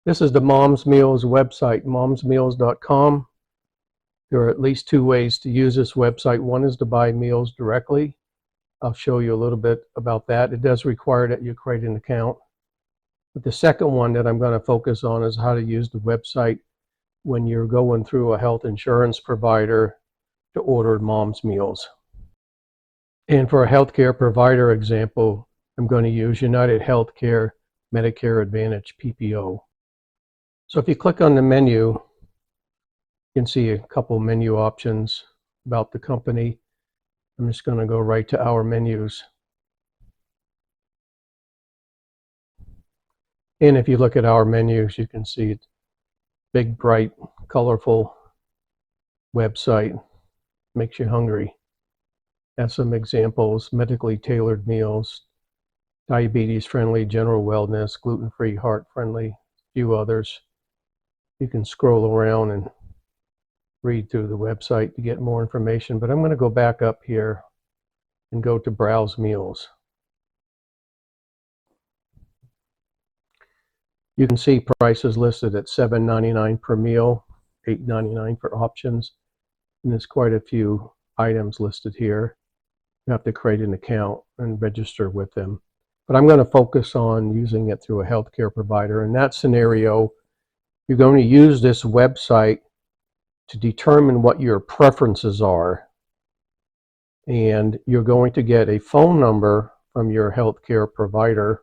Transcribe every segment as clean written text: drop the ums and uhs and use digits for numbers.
This is the Mom's Meals website, momsmeals.com. There are at least two ways to use this website. One is to buy meals directly. I'll show you a little bit about that. It does require that you create an account. But the second one that I'm going to focus on is how to use the website when you're going through a health insurance provider to order Mom's Meals. And for a healthcare provider example, I'm going to use United Healthcare Medicare Advantage PPO. So if you click on the menu, you can see a couple menu options about the company. I'm just going to go right to our menus. And if you look at our menus, you can see it's big, bright, colorful website. Makes you hungry. Has some examples: medically tailored meals, diabetes friendly, general wellness, gluten-free, heart friendly, a few others. You can scroll around and read through the website to get more information, but I'm going to go back up here and go to Browse Meals. You can see prices listed at $7.99 per meal, $8.99 for options, and there's quite a few items listed here. You have to create an account and register with them. But I'm going to focus on using it through a healthcare provider. In that scenario, you're going to use this website to determine what your preferences are. And you're going to get a phone number from your healthcare provider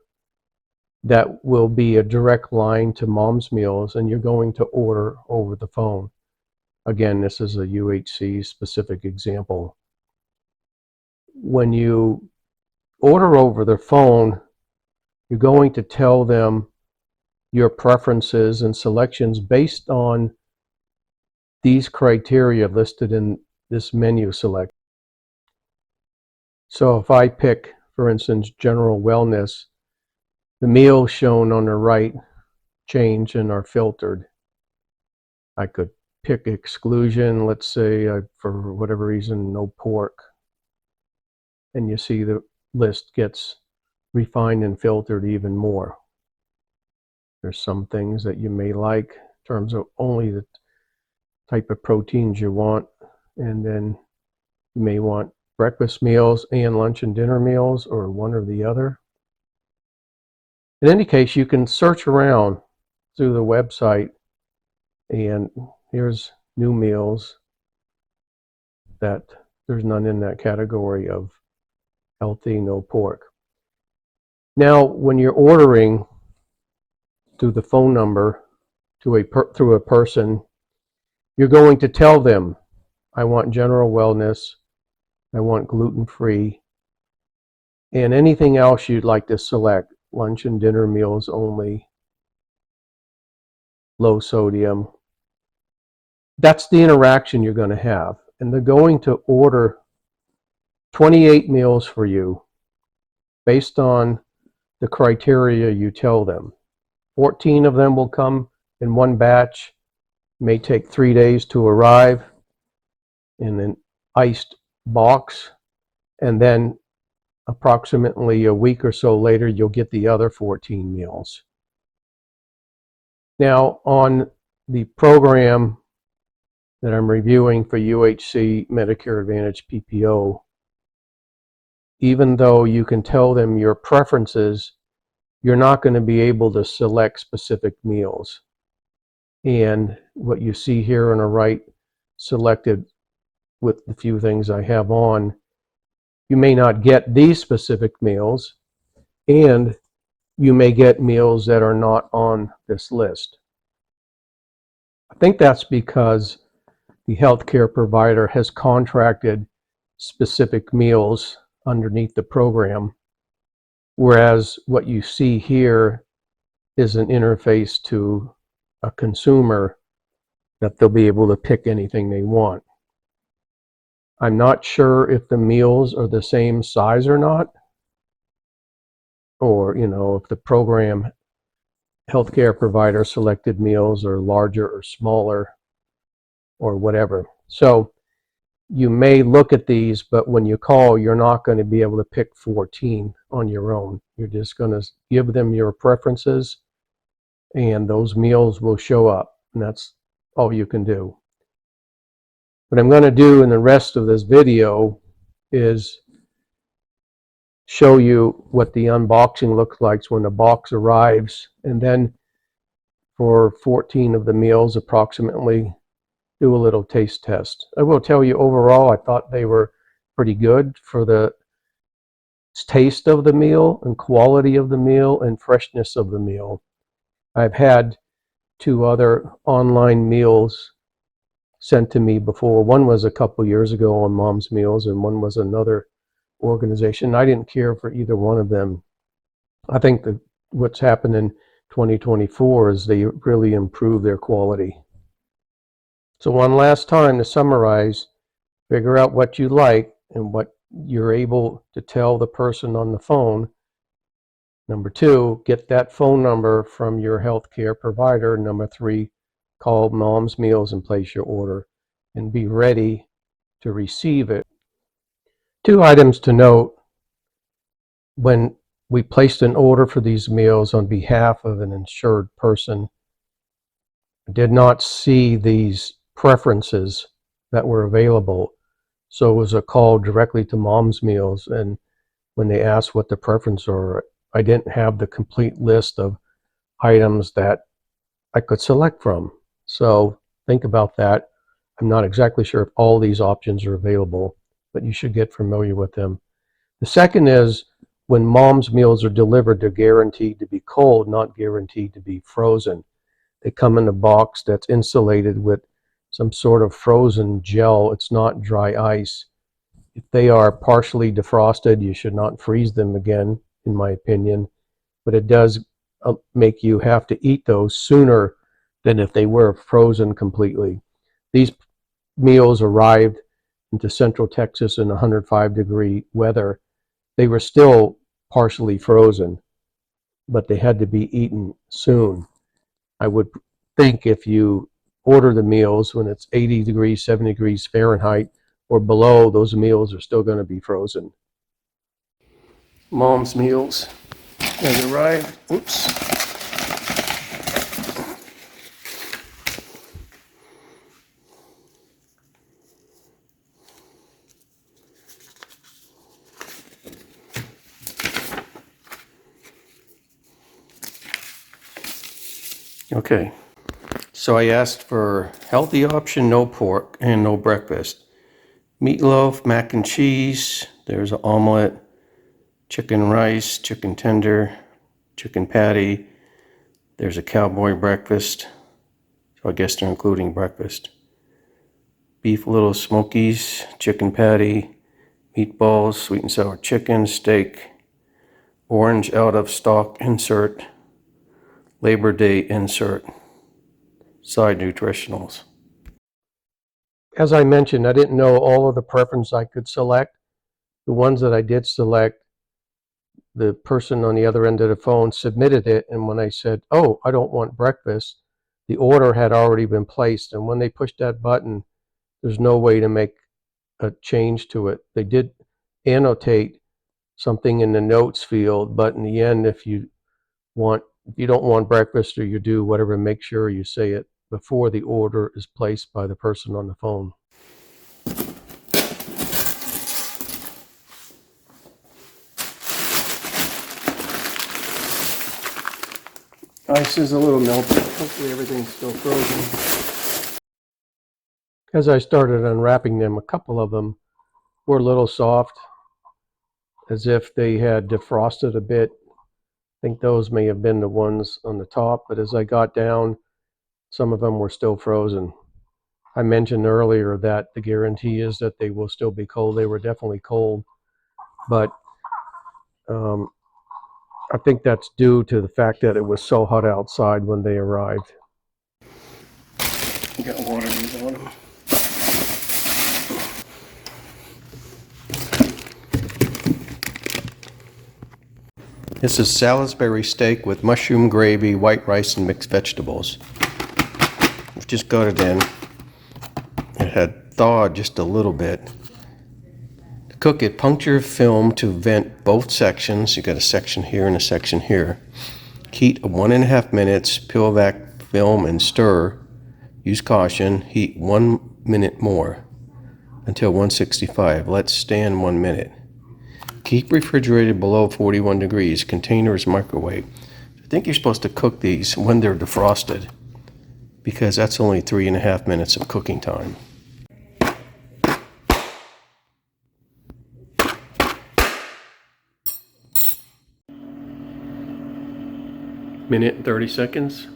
that will be a direct line to Mom's Meals, and you're going to order over the phone. Again, this is a UHC specific example. When you order over the phone, you're going to tell them your preferences and selections based on these criteria listed in this menu select. So if I pick, for instance, general wellness, the meals shown on the right change and are filtered. I could pick exclusion, let's say for whatever reason, no pork. And you see the list gets refined and filtered even more. There's some things that you may like in terms of only the type of proteins you want, and then you may want breakfast meals and lunch and dinner meals, or one or the other. In any case, you can search around through the website, and here's new meals that there's none in that category of healthy, no pork. Now, when you're ordering through the phone number through a person, you're going to tell them, I want general wellness, I want gluten-free, and anything else you'd like to select, lunch and dinner meals only, low sodium. That's the interaction you're going to have. And they're going to order 28 meals for you based on the criteria you tell them. 14 of them will come in one batch. It may take 3 days to arrive in an iced box, and then approximately a week or so later, you'll get the other 14 meals. Now, on the program that I'm reviewing for UHC Medicare Advantage PPO, even though you can tell them your preferences, you're not going to be able to select specific meals. And what you see here on the right, selected with the few things I have on, you may not get these specific meals, and you may get meals that are not on this list. I think that's because the healthcare provider has contracted specific meals underneath the program, whereas what you see here is an interface to a consumer that they'll be able to pick anything they want. I'm not sure if the meals are the same size or not, or if the program healthcare provider selected meals are larger or smaller or whatever. So you may look at these, but when you call, you're not going to be able to pick 14 on your own. You're just going to give them your preferences, and those meals will show up, and that's all you can do. What I'm going to do in the rest of this video is show you what the unboxing looks like when the box arrives, and then for 14 of the meals approximately, do a little taste test. I will tell you, overall, I thought they were pretty good for the taste of the meal and quality of the meal and freshness of the meal. I've had 2 other online meals sent to me before. One was a couple years ago on Mom's Meals, and one was another organization. I didn't care for either one of them. I think that what's happened in 2024 is they really improved their quality. So one last time to summarize, figure out what you like and what you're able to tell the person on the phone. Number 2, get that phone number from your healthcare provider. Number 3, call Mom's Meals and place your order and be ready to receive it. 2 items to note: when we placed an order for these meals on behalf of an insured person, I did not see these preferences that were available. So it was a call directly to Mom's Meals, and when they asked what the preferences are, I didn't have the complete list of items that I could select from. So think about that. I'm not exactly sure if all these options are available, but you should get familiar with them. The second is, when Mom's Meals are delivered, they're guaranteed to be cold, not guaranteed to be frozen. They come in a box that's insulated with some sort of frozen gel. It's not dry ice. If they are partially defrosted, you should not freeze them again, in my opinion. But it does make you have to eat those sooner than if they were frozen completely. These meals arrived into Central Texas in 105-degree weather. They were still partially frozen, but they had to be eaten soon. I would think if you order the meals when it's 80 degrees, 70 degrees Fahrenheit or below, those meals are still going to be frozen. Mom's Meals has arrived. Oops. Okay, so I asked for healthy option, no pork and no breakfast. Meatloaf, mac and cheese, there's an omelet, chicken rice, chicken tender, chicken patty, there's a cowboy breakfast, so I guess they're including breakfast. Beef Little Smokies, chicken patty, meatballs, sweet and sour chicken, steak, orange out of stock insert, Labor Day insert, side nutritionals. As I mentioned, I didn't know all of the preferences I could select. The ones that I did select, the person on the other end of the phone submitted it, and when I said, "Oh, I don't want breakfast," the order had already been placed, and when they pushed that button, there's no way to make a change to it. They did annotate something in the notes field, but in the end, if you don't want breakfast or you do whatever, make sure you say it before the order is placed by the person on the phone. Ice is a little melted. Hopefully everything's still frozen. As I started unwrapping them, a couple of them were a little soft, as if they had defrosted a bit. I think those may have been the ones on the top, but as I got down, some of them were still frozen. I mentioned earlier that the guarantee is that they will still be cold. They were definitely cold, but I think that's due to the fact that it was so hot outside when they arrived. Got water on them. This is Salisbury steak with mushroom gravy, white rice, and mixed vegetables. I've just got it in. It had thawed just a little bit. To cook it, puncture film to vent both sections. You got a section here and a section here. Heat 1.5 minutes, peel back film and stir. Use caution. Heat 1 minute more until 165. Let stand 1 minute. Keep refrigerated below 41 degrees. Container is microwave. I think you're supposed to cook these when they're defrosted because that's only 3.5 minutes of cooking time. Minute and 30 seconds.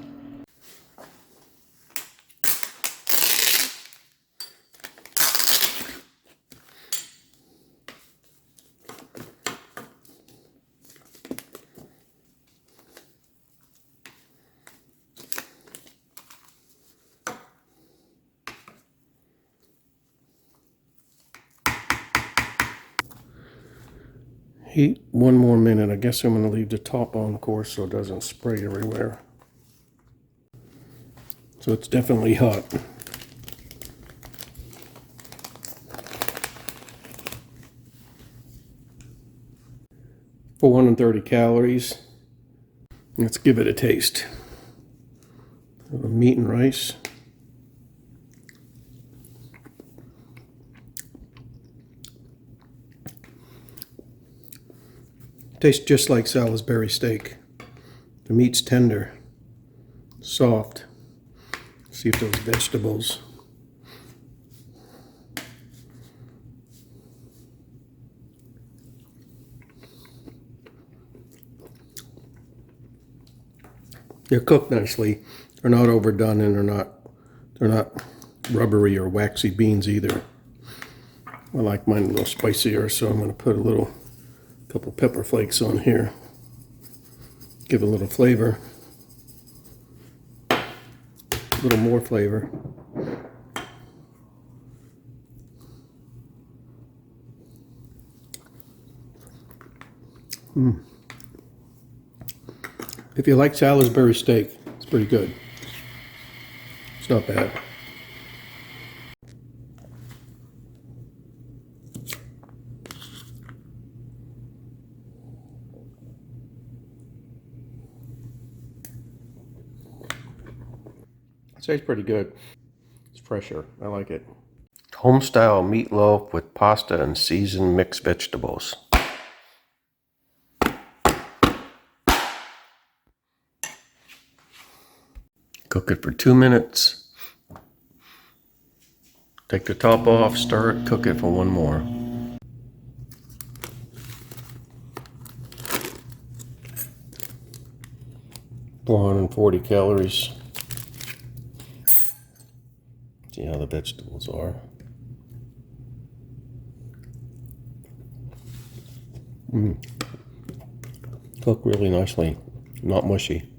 Heat 1 more minute. I guess I'm going to leave the top on, of course, so it doesn't spray everywhere. So it's definitely hot. 430 calories. Let's give it a taste. Meat and rice. Tastes just like Salisbury steak. The meat's tender, soft. See if those vegetables. They're cooked nicely. They're not overdone, and they're not rubbery or waxy beans either. I like mine a little spicier, so I'm going to put a couple pepper flakes on here. Give it a little flavor. A little more flavor. If you like Salisbury steak, it's pretty good. It's not bad. It tastes pretty good. It's fresher. I like it. Home-style meatloaf with pasta and seasoned mixed vegetables. Cook it for 2 minutes. Take the top off, stir it, cook it for 1 more. $440 calories. See how the vegetables are. Cook really nicely, not mushy.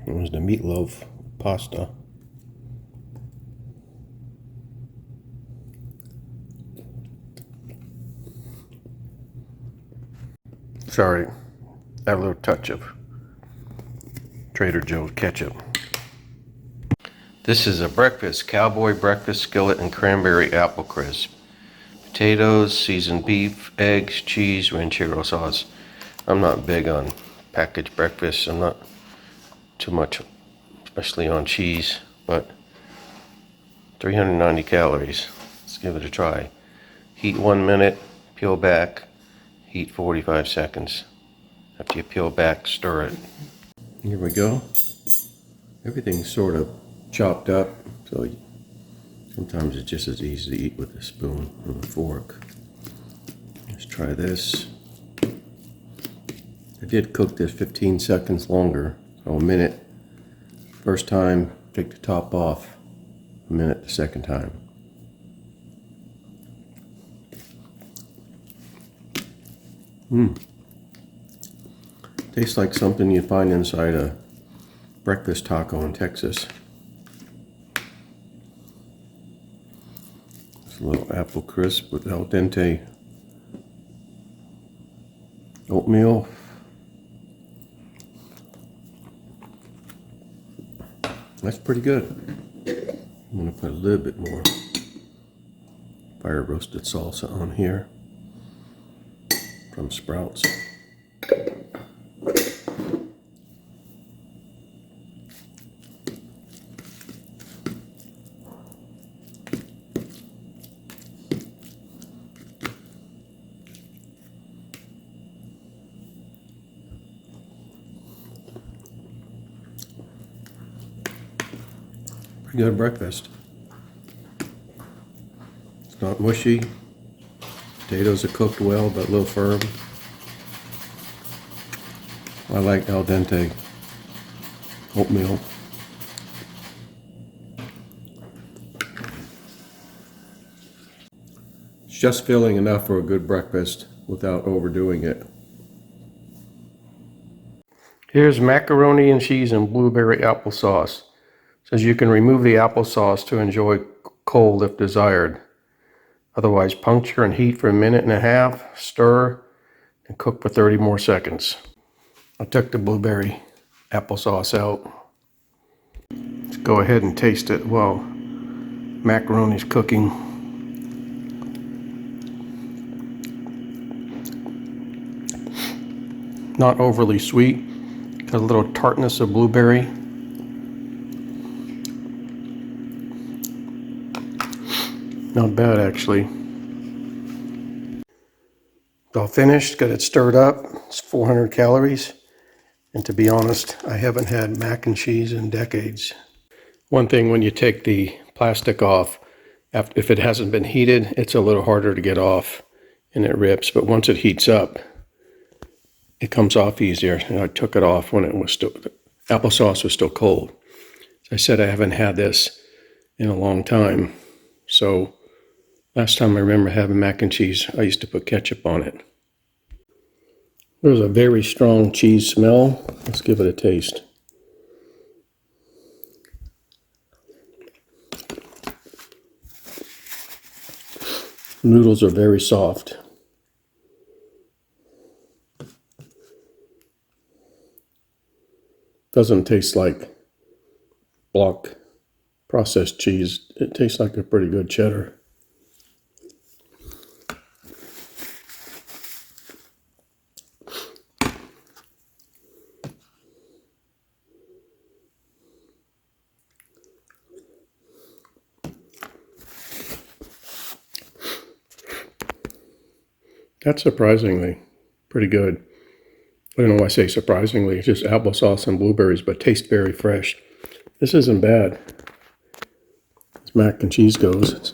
There's the meatloaf pasta. Sorry, add a little touch of Trader Joe's ketchup. This is a breakfast, cowboy breakfast skillet and cranberry apple crisp. Potatoes, seasoned beef, eggs, cheese, ranchero sauce. I'm not big on packaged breakfast. I'm not too much, especially on cheese, but 390 calories. Let's give it a try. Heat 1 minute, peel back, heat 45 seconds. After you peel back, stir it. Here we go. Everything's sort of chopped up, so sometimes it's just as easy to eat with a spoon or a fork. Let's try this. I did cook this 15 seconds longer, so a minute. First time, take the top off. A minute the second time. Tastes like something you find inside a breakfast taco in Texas. It's a little apple crisp with al dente oatmeal. That's pretty good. I'm going to put a little bit more fire roasted salsa on here from Sprouts. Pretty good breakfast. It's not mushy. Potatoes are cooked well, but a little firm. I like al dente oatmeal. It's just filling enough for a good breakfast without overdoing it. Here's macaroni and cheese and blueberry applesauce. It says you can remove the applesauce to enjoy cold if desired. Otherwise, puncture and heat for 1.5 minutes, stir, and cook for 30 more seconds. I took the blueberry applesauce out. Let's go ahead and taste it while macaroni's cooking. Not overly sweet. Got a little tartness of blueberry. Not bad, actually. It's all finished, got it stirred up. It's 400 calories. And to be honest, I haven't had mac and cheese in decades. One thing, when you take the plastic off, if it hasn't been heated, it's a little harder to get off and it rips. But once it heats up, it comes off easier. And I took it off when it was still, the applesauce was still cold. As I said, I haven't had this in a long time. So last time I remember having mac and cheese, I used to put ketchup on it. There's a very strong cheese smell. Let's give it a taste. Noodles are very soft. Doesn't taste like block processed cheese. It tastes like a pretty good cheddar. That's surprisingly pretty good. I don't know why I say surprisingly. It's just applesauce and blueberries, but tastes very fresh. This isn't bad as mac and cheese goes.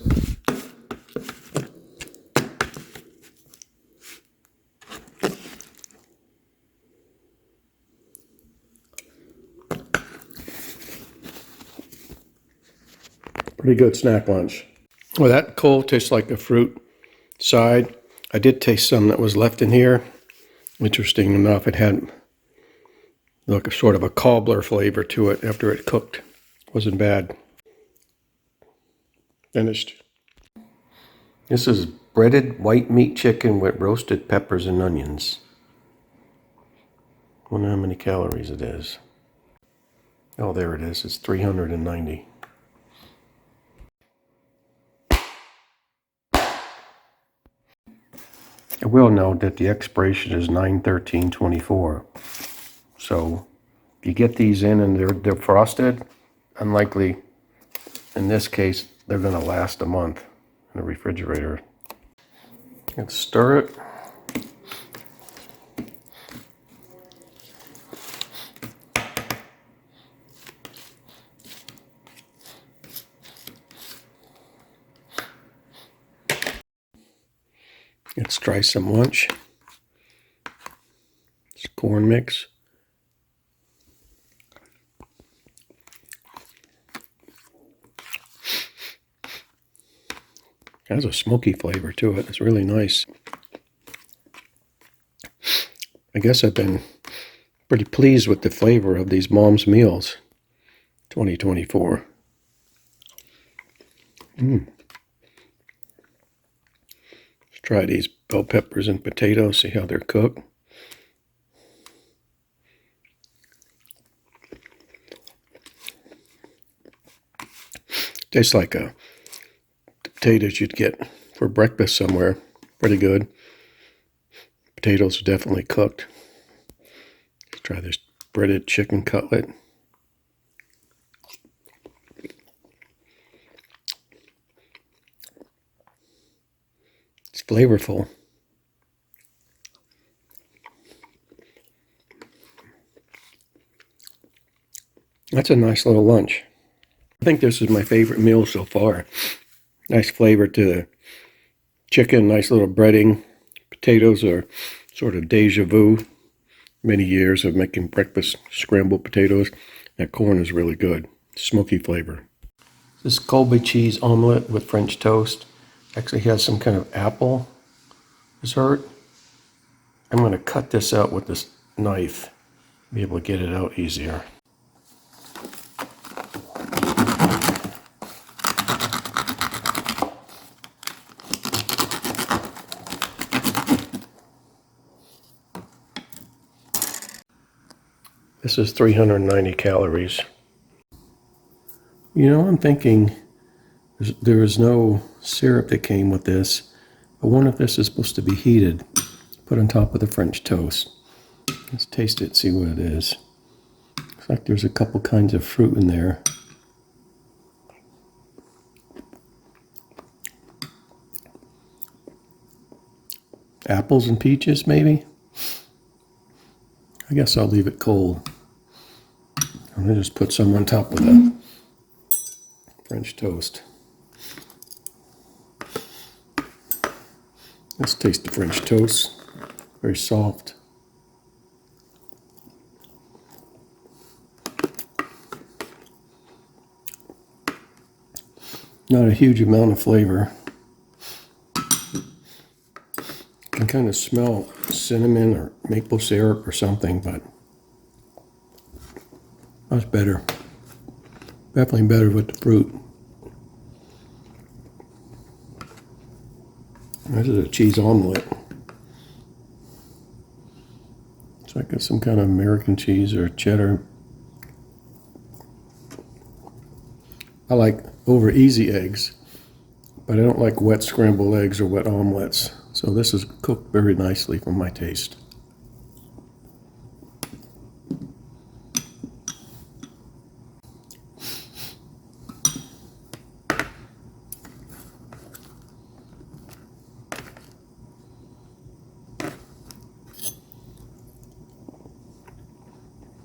Pretty good snack lunch. Well, that coal tastes like a fruit side. I did taste some that was left in here. Interesting enough, it had like a sort of a cobbler flavor to it after it cooked. Wasn't bad. Finished. This is breaded white meat chicken with roasted peppers and onions. I wonder how many calories it is. Oh, there it is. It's 390. I will note that the expiration is 9/13/24. So if you get these in and they're frosted, unlikely in this case they're going to last a month in the refrigerator. Let's stir it. Let's try some lunch. It's corn mix. It has a smoky flavor to it. It's really nice. I guess I've been pretty pleased with the flavor of these Mom's Meals 2024. Let's try these bell peppers and potatoes, see how they're cooked. Tastes like the potatoes you'd get for breakfast somewhere. Pretty good. Potatoes are definitely cooked. Let's try this breaded chicken cutlet. It's flavorful. That's a nice little lunch. I think this is my favorite meal so far. Nice flavor to the chicken, nice little breading. Potatoes are sort of deja vu. Many years of making breakfast scrambled potatoes. That corn is really good. Smoky flavor. This Colby cheese omelet with French toast actually has some kind of apple dessert. I'm going to cut this out with this knife, be able to get it out easier. This is 390 calories. You know, I'm thinking there is no syrup that came with this. I wonder if this is supposed to be heated, put on top of the French toast. Let's taste it, see what it is. Looks like there's a couple kinds of fruit in there. Apples and peaches, maybe? I guess I'll leave it cold. I'm going to just put some on top of the French toast. Let's taste the French toast. Very soft. Not a huge amount of flavor. You can kind of smell cinnamon or maple syrup or something, but that's better. Definitely better with the fruit. This is a cheese omelet. It's like some kind of American cheese or cheddar. I like over easy eggs, but I don't like wet scrambled eggs or wet omelets. So this is cooked very nicely for my taste.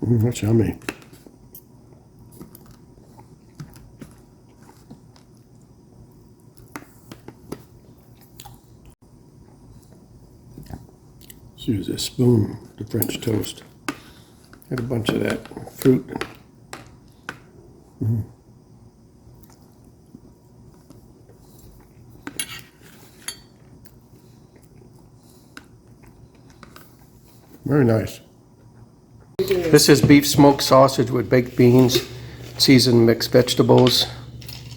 That's yummy. Let's use a spoon to French toast. Get a bunch of that fruit. Very nice. This is beef smoked sausage with baked beans, seasoned mixed vegetables,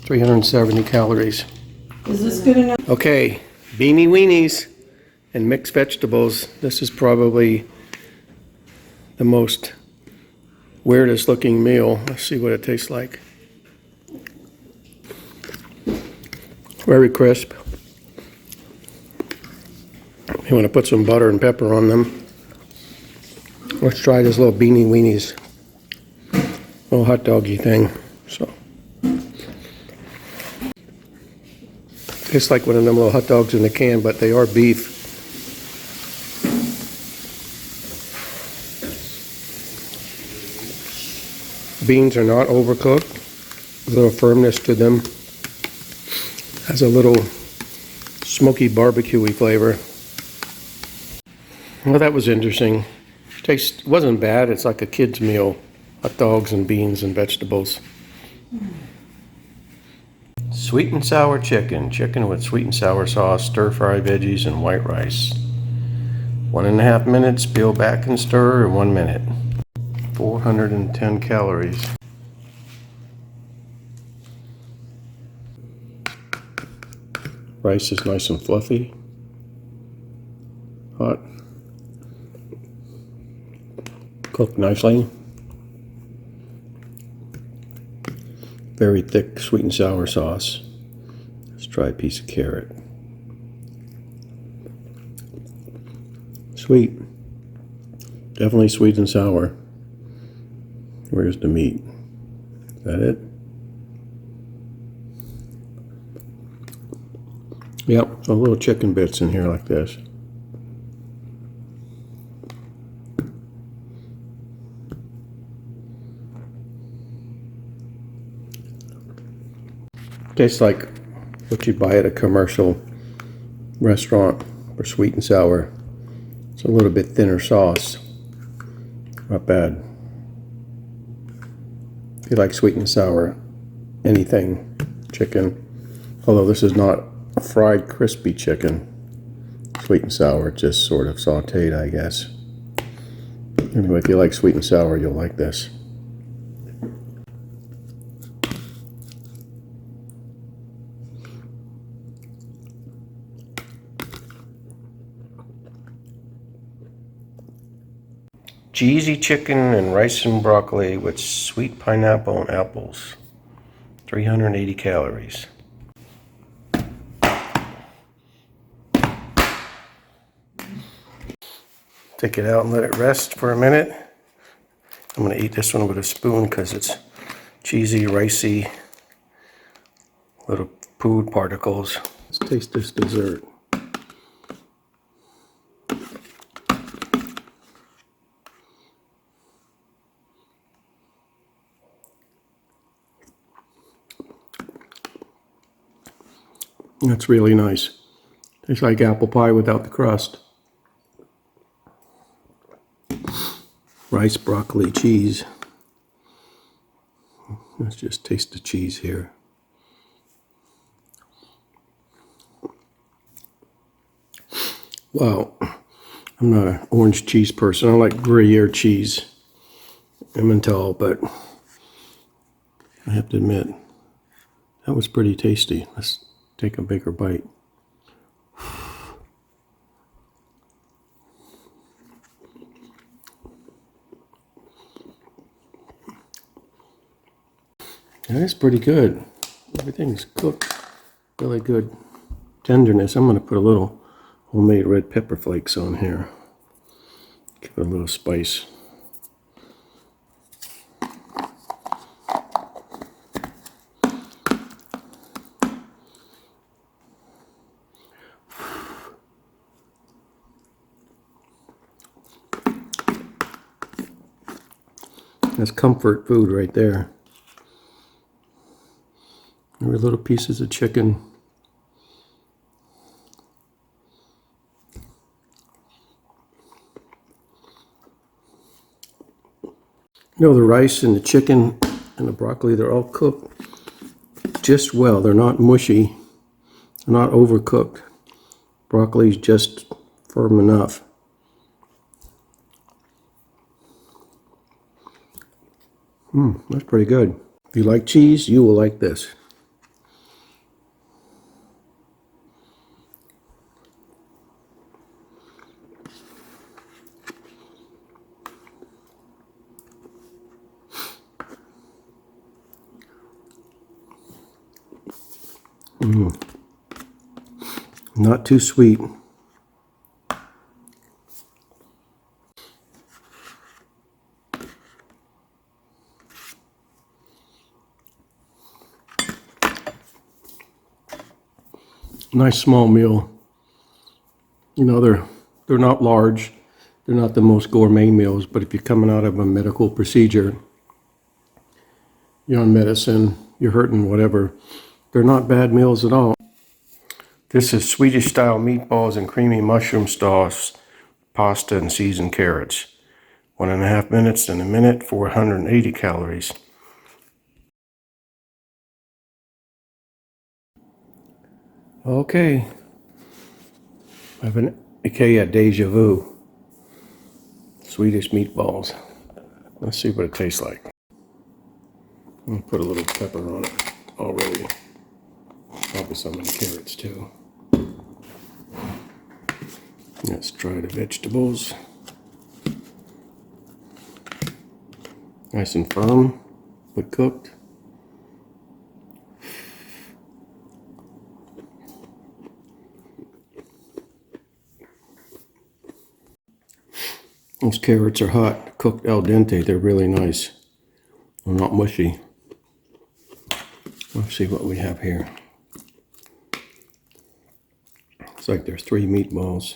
370 calories. Is this good enough? Okay, beanie weenies and mixed vegetables. This is probably the most weirdest looking meal. Let's see what it tastes like. Very crisp. You want to put some butter and pepper on them. Let's try this little beanie weenies. Little hot doggy thing. So tastes like one of them little hot dogs in a can, but they are beef. Beans are not overcooked. A little firmness to them. Has a little smoky barbecue-y flavor. Well, that was interesting. Taste wasn't bad. It's like a kid's meal. Hot dogs and beans and vegetables. Sweet and sour chicken. Chicken with sweet and sour sauce, stir-fry veggies, and white rice. 1.5 minutes, peel back and stir, or 1 minute. 410 calories. Rice is nice and fluffy. Hot. Cooked nicely. Very thick sweet and sour sauce. Let's try a piece of carrot. Sweet. Definitely sweet and sour. Where's the meat? Is that it? Yep, some little chicken bits in here like this. Tastes like what you buy at a commercial restaurant for sweet and sour. It's a little bit thinner sauce. Not bad. If you like sweet and sour, anything chicken. Although this is not a fried crispy chicken. Sweet and sour, just sort of sauteed, I guess. Anyway, if you like sweet and sour, you'll like this. Cheesy chicken and rice and broccoli with sweet pineapple and apples. 380 calories. Take it out and let it rest for a minute. I'm going to eat this one with a spoon because it's cheesy, ricey, little food particles. Let's taste this dessert. That's really nice. Tastes like apple pie without the crust. Rice, broccoli, cheese. Let's just taste the cheese here. Wow, I'm not an orange cheese person. I like Gruyere cheese, Emmental, but I have to admit, that was pretty tasty. Let's take a bigger bite. That is pretty good. Everything's cooked. Really good tenderness. I'm going to put a little homemade red pepper flakes on here. Give it a little spice. That's comfort food right there. Every little pieces of chicken. You know, the rice and the chicken and the broccoli, they're all cooked just well. They're not mushy. They're not overcooked. Broccoli's just firm enough. That's pretty good. If you like cheese, you will like this. Not too sweet. Nice small meal. You know, they're not large. They're not the most gourmet meals, but if you're coming out of a medical procedure, you're on medicine, you're hurting, whatever, they're not bad meals at all. This is Swedish style meatballs and creamy mushroom sauce, pasta and seasoned carrots. 1.5 minutes and a minute, 480 calories. Okay. I have an IKEA deja vu. Swedish meatballs. Let's see what it tastes like. I'm gonna put a little pepper on it already. Probably some of the carrots too. Let's try the vegetables. Nice and firm, but cooked. Those carrots are hot, cooked al dente. They're really nice. They're not mushy. Let's see what we have here. Looks like there's 3 meatballs.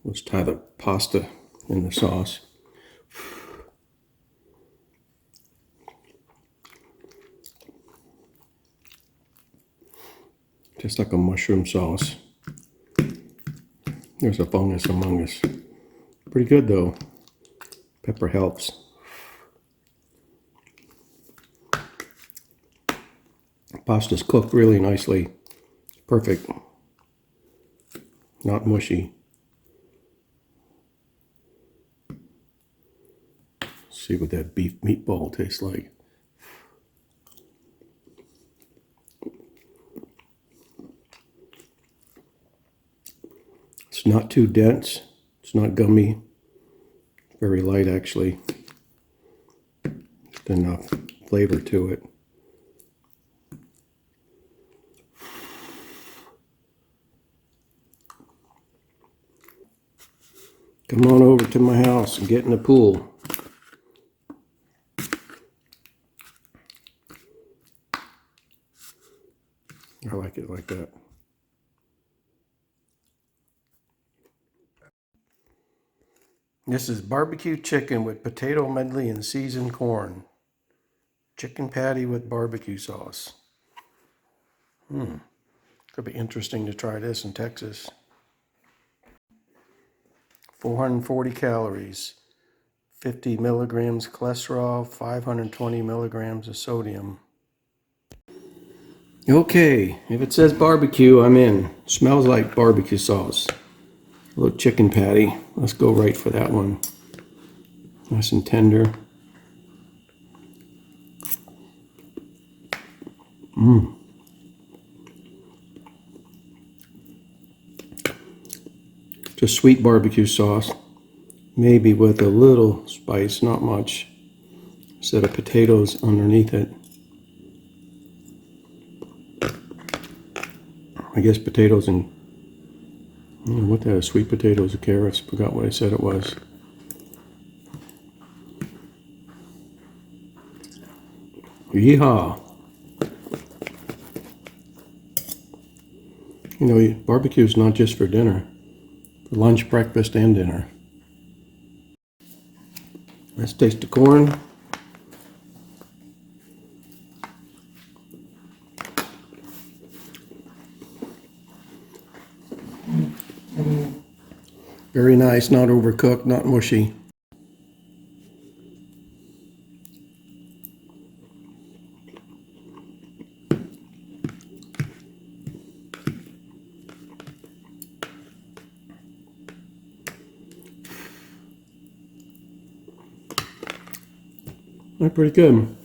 Let's tie the pasta in the sauce. just like a mushroom sauce. There's a fungus among us. Pretty good though. Pepper helps. Pasta's cooked really nicely. Perfect. Not mushy. See what that beef meatball tastes like. It's not too dense. It's not gummy. Very light actually. Just enough flavor to it. Come on over to my house and get in the pool. I like it like that. This is barbecue chicken with potato medley and seasoned corn. Chicken patty with barbecue sauce. Could be interesting to try this in Texas. 440 calories, 50 milligrams cholesterol, 520 milligrams of sodium. Okay, if it says barbecue, I'm in. Smells like barbecue sauce. A little chicken patty. Let's go right for that one. Nice and tender. Just sweet barbecue sauce. Maybe with a little spice, not much. Set of potatoes underneath it. I guess potatoes and what the hell, sweet potatoes or carrots. Forgot what I said it was. Yeehaw! You know, barbecue is not just for dinner. For lunch, breakfast, and dinner. Let's taste the corn. Very nice, not overcooked, not mushy. They're pretty good.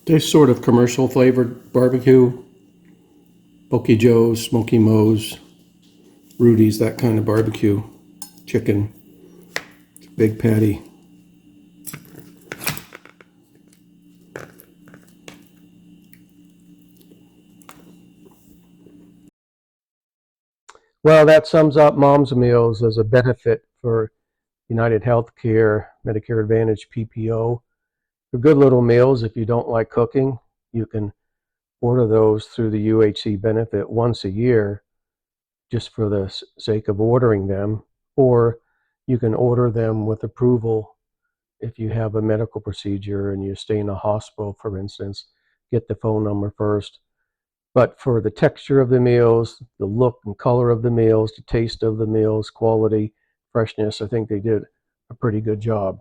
Tastes sort of commercial flavored barbecue. Pokey Joe's, Smoky Moe's, Rudy's, that kind of barbecue. Chicken. Big patty. Well, that sums up Mom's Meals as a benefit for United Healthcare, Medicare Advantage, PPO. They're good little meals. If you don't like cooking, you can order those through the UHC benefit once a year just for the sake of ordering them, or you can order them with approval if you have a medical procedure and you stay in a hospital, for instance. Get the phone number first. But for the texture of the meals, the look and color of the meals, the taste of the meals, quality, freshness, I think they did a pretty good job.